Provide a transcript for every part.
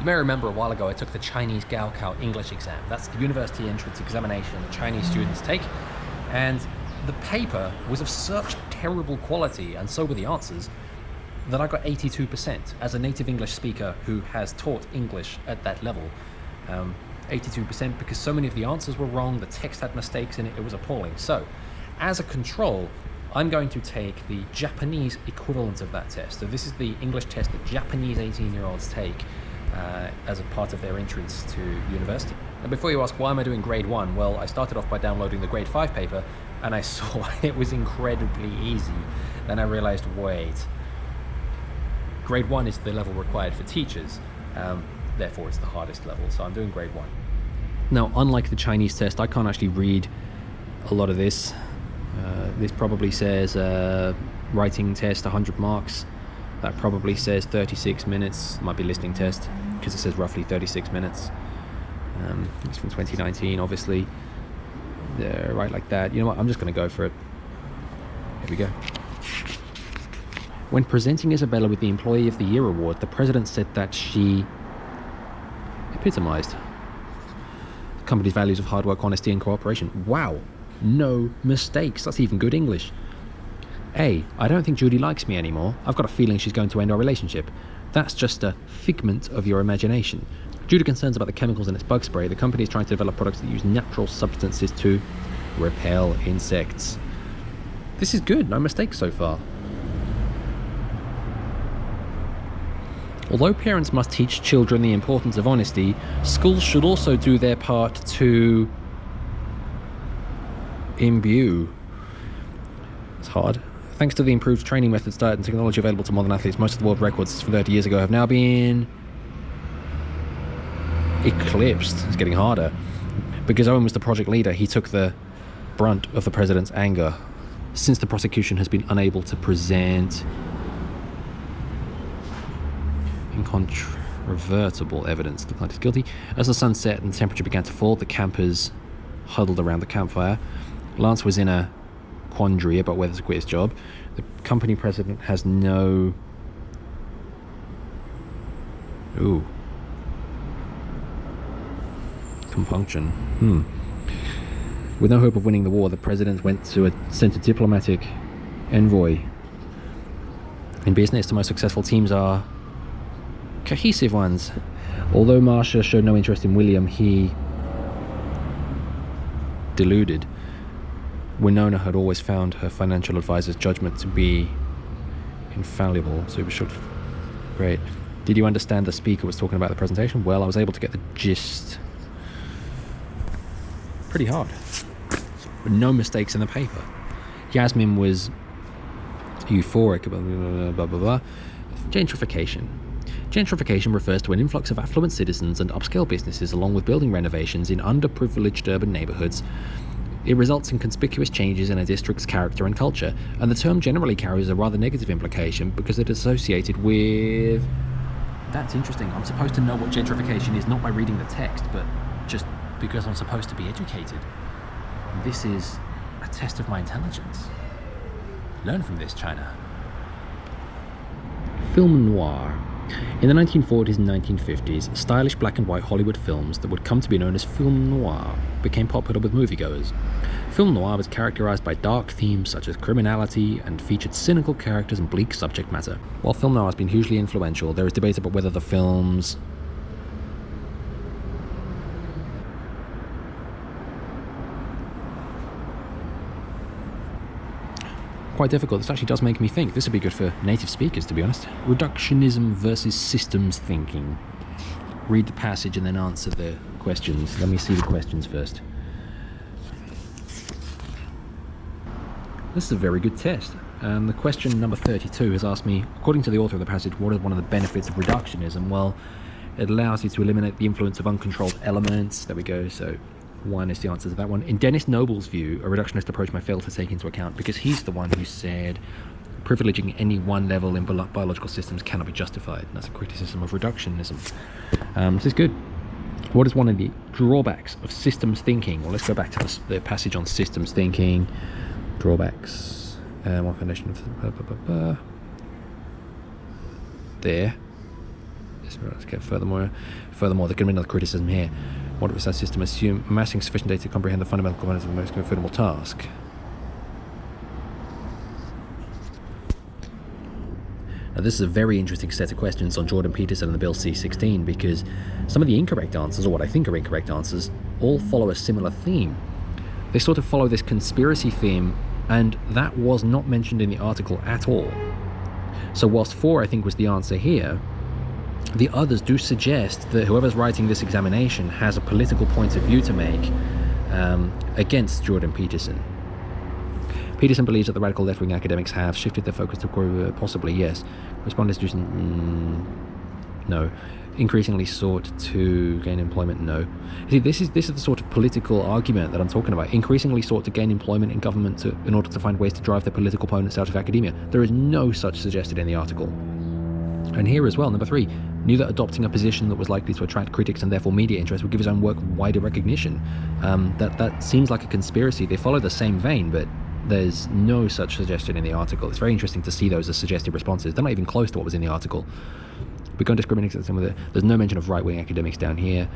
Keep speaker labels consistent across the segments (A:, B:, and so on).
A: You may remember a while ago I took the Chinese Gaokao English exam. That's the university entrance examination that Chinese students take. And the paper was of such terrible quality, and so were the answers, that I got 82%. As a native English speaker who has taught English at that level, 82%, because so many of the answers were wrong, the text had mistakes in it, it was appalling. So, as a control, I'm going to take the Japanese equivalent of that test. So this is the English test that Japanese 18-year-olds take as a part of their entrance to university. Now, before you ask, why am I doing grade 1? Well, I started off by downloading the grade 5 paper, and I saw it was incredibly easy. Then I realized, wait, grade 1 is the level required for teachers, therefore it's the hardest level, so I'm doing grade 1. Now, unlike the Chinese test, I can't actually read a lot of this. This probably says writing test 100 marks. That probably says 36 minutes. Might be listening test, because it says roughly 36 minutes. It's from 2019, obviously. Right like that. You know what, I'm just going to go for it. Here we go. When presenting Isabella with the Employee of the Year award, the president said that she epitomized the company's values of hard work, honesty, and cooperation. Wow. No mistakes. That's even good English. A, I don't think Judy likes me anymore. I've got a feeling she's going to end our relationship. That's just a figment of your imagination. Due to concerns about the chemicals in its bug spray, the company is trying to develop products that use natural substances to repel insects. This is good. No mistakes so far. Although parents must teach children the importance of honesty, schools should also do their part to imbue. It's hard. Thanks to the improved training methods, diet, and technology available to modern athletes, most of the world records from 30 years ago have now been eclipsed. It's getting harder. Because Owen was the project leader, he took the brunt of the president's anger. Since the prosecution has been unable to present incontrovertible evidence, the client is guilty. As the sun set and the temperature began to fall, the campers huddled around the campfire. Lance was in a quandary about whether to quit his job. The company president has no... compunction. With no hope of winning the war, the president sent a diplomatic envoy. In business, the most successful teams are cohesive ones. Although Marsha showed no interest in William, he deluded. Winona had always found her financial advisor's judgment to be infallible. Super short. Great. Did you understand the speaker was talking about the presentation? Well, I was able to get the gist. Pretty hard. But no mistakes in the paper. Yasmin was euphoric about blah, blah, blah. Gentrification. Gentrification refers to an influx of affluent citizens and upscale businesses along with building renovations in underprivileged urban neighborhoods. It results in conspicuous changes in a district's character and culture, and the term generally carries a rather negative implication because it is associated with... That's interesting. I'm supposed to know what gentrification is, not by reading the text, but just because I'm supposed to be educated. This is a test of my intelligence. Learn from this, China. Film noir. In the 1940s and 1950s, stylish black and white Hollywood films that would come to be known as film noir became popular with moviegoers. Film noir was characterized by dark themes such as criminality and featured cynical characters and bleak subject matter. While film noir has been hugely influential, there is debate about whether the films quite difficult. This actually does make me think. This would be good for native speakers, to be honest. Reductionism versus systems thinking. Read the passage and then answer the questions. Let me see the questions first. This is a very good test. The question number 32 has asked me, according to the author of the passage, what is one of the benefits of reductionism? Well, it allows you to eliminate the influence of uncontrolled elements. There we go. So 1 is the answer to that one. In Dennis Noble's view, a reductionist approach may fail to take into account, because he's the one who said privileging any one level in biological systems cannot be justified. And that's a criticism of reductionism. This is good. What is one of the drawbacks of systems thinking? Well, let's go back to the passage on systems thinking. Drawbacks. One foundation of... There. Let's get furthermore, there could be another criticism here. What research system assume amassing sufficient data to comprehend the fundamental components of the most confidable task? Now, this is a very interesting set of questions on Jordan Peterson and the Bill C-16, because some of the incorrect answers, or what I think are incorrect answers, all follow a similar theme. They sort of follow this conspiracy theme, and that was not mentioned in the article at all. So whilst 4, I think, was the answer here, the others do suggest that whoever's writing this examination has a political point of view to make against Jordan Peterson. Peterson believes that the radical left-wing academics have shifted their focus to possibly, yes. Respondents do no. Increasingly sought to gain employment, no. See, this is the sort of political argument that I'm talking about. Increasingly sought to gain employment in government in order to find ways to drive their political opponents out of academia. There is no such suggested in the article. And here as well, number 3, knew that adopting a position that was likely to attract critics and therefore media interest would give his own work wider recognition. That seems like a conspiracy. They follow the same vein, but there's no such suggestion in the article. It's very interesting to see those as suggested responses. They're not even close to what was in the article. We can't discriminate against some of there's no mention of right-wing academics down here.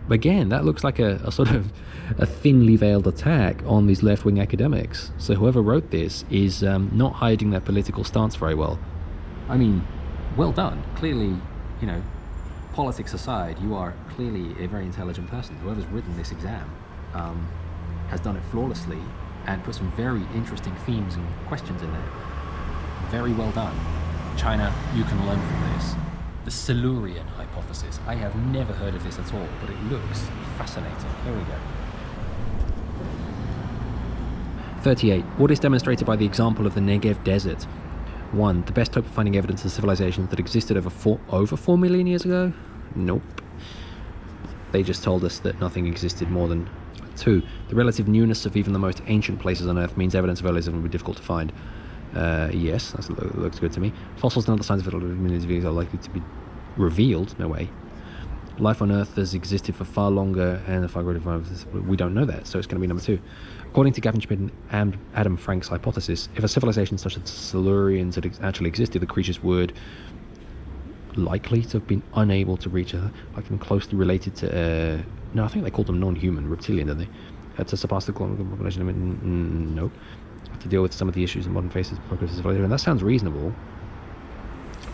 A: Again, that looks like a sort of a thinly veiled attack on these left-wing academics. So whoever wrote this is not hiding their political stance very well. I mean, well done. Clearly, politics aside, you are clearly a very intelligent person. Whoever's written this exam has done it flawlessly and put some very interesting themes and questions in there. Very well done. China, you can learn from this. The Silurian hypothesis. I have never heard of this at all, but it looks fascinating. Here we go. 38. What is demonstrated by the example of the Negev desert? 1. The best hope of finding evidence of civilizations that existed over 4 million years ago? Nope. They just told us that nothing existed more than 2. The relative newness of even the most ancient places on Earth means evidence of earlier will be difficult to find. Yes, that looks good to me. Fossils and other signs of millions of years are likely to be revealed. No way. Life on Earth has existed for far longer and a far greater we don't know that, so it's going to be number 2. According to Gavin Schmidt and Adam Frank's hypothesis, if a civilization such as the Silurians had actually existed, the creatures would likely to have been unable to reach like them closely related to no, I think they called them non-human, reptilian, didn't they? Had to surpass the population limit. No. To deal with some of the issues in modern faces progress of civilization. And that sounds reasonable.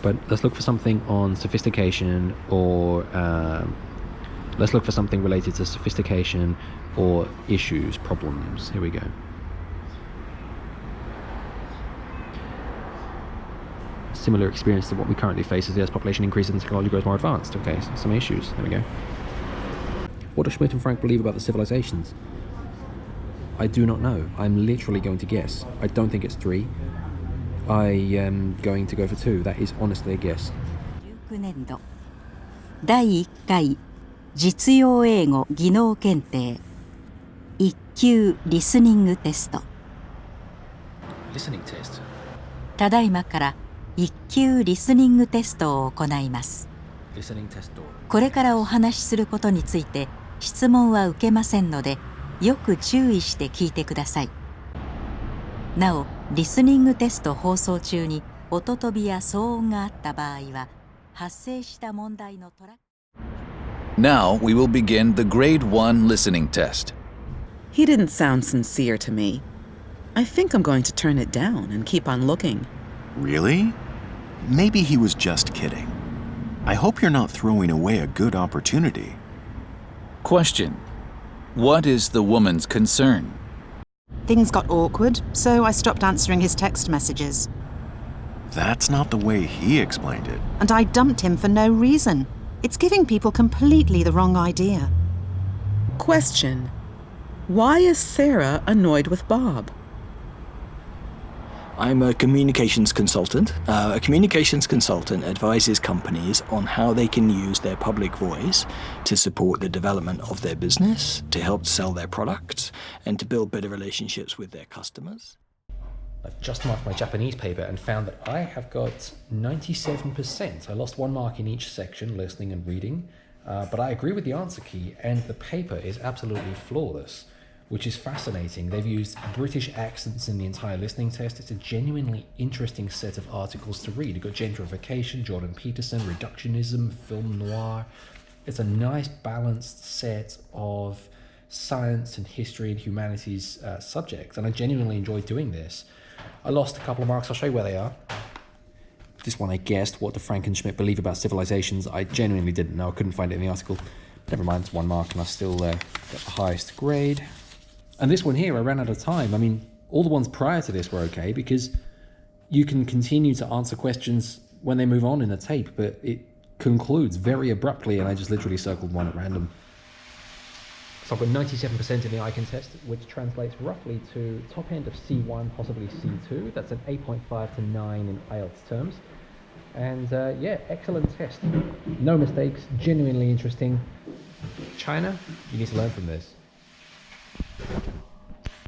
A: But let's look for something on sophistication, or let's look for something related to sophistication or issues, problems. Here we go. Similar experience to what we currently face as the Earth's population increases and technology grows more advanced. Okay, so some issues. There we go. What do Schmidt and Frank believe about the civilizations? I do not know. I'm literally going to guess. I don't think it's 3. I am going to go for 2. That is honestly a guess.
B: 19年度第1回実用英語技能検定1級リスニングテスト
A: Listening test.
B: ただいまから1級リスニングテストを行います。
A: Listening test.
B: これからお話しすることについて質問は受けませんので、よく注意して聞いてください。なお、リスニングテスト放送中に音飛びや騒音があった場合は、発生した問題のトラック。
C: Now we will begin the Grade 1 listening test.
D: He didn't sound sincere to me. I think I'm going to turn it down and keep on looking.
E: Really? Maybe he was just kidding. I hope you're not throwing away a good opportunity.
C: Question: What is the woman's concern?
F: Things got awkward, so I stopped answering his text messages.
E: That's not the way he explained it.
F: And I dumped him for no reason. It's giving people completely the wrong idea.
D: Question: Why is Sarah annoyed with Bob?
G: I'm a communications consultant. A communications consultant advises companies on how they can use their public voice to support the development of their business, to help sell their products, and to build better relationships with their customers.
A: I've just marked my Japanese paper and found that I have got 97%. I lost 1 mark in each section, listening and reading, but I agree with the answer key, and the paper is absolutely flawless. which is fascinating. They've used British accents in the entire listening test. It's a genuinely interesting set of articles to read. You've got Gentrification, Jordan Peterson, Reductionism, Film Noir. It's a nice balanced set of science and history and humanities subjects, and I genuinely enjoyed doing this. I lost a couple of marks. I'll show you where they are. This one I guessed, what do Frank and Schmidt believe about civilizations? I genuinely didn't know. I couldn't find it in the article. Never mind, it's 1 mark and I still got the highest grade. And this one here, I ran out of time. I mean, all the ones prior to this were okay because you can continue to answer questions when they move on in the tape, but it concludes very abruptly and I just literally circled one at random. So I've got 97% in the EIKEN test, which translates roughly to top end of C1, possibly C2. That's an 8.5 to 9 in IELTS terms. And yeah, excellent test. No mistakes, genuinely interesting. China, you need to learn from this.